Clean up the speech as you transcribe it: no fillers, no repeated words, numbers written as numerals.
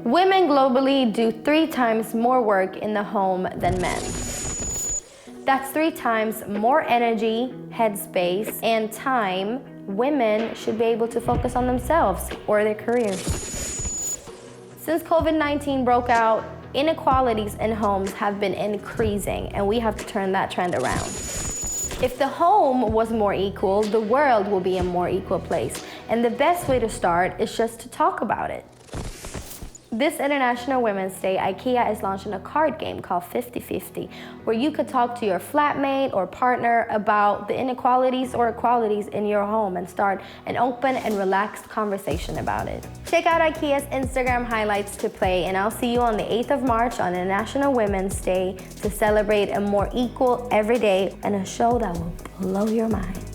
Women globally do 3 times more work in the home than men. That's 3 times more energy, headspace, and time women should be able to focus on themselves or their careers. Since COVID-19 broke out, inequalities in homes have been increasing, and we have to turn that trend around. If the home was more equal, the world will be a more equal place. And the best way to start is just to talk about it. This International Women's Day, IKEA is launching a card game called FiftyFifty, where you could talk to your flatmate or partner about the inequalities or equalities in your home and start an open and relaxed conversation about it. Check out IKEA's Instagram highlights to play, and I'll see you on the 8th of March on International Women's Day to celebrate a more equal everyday and a show that will blow your mind.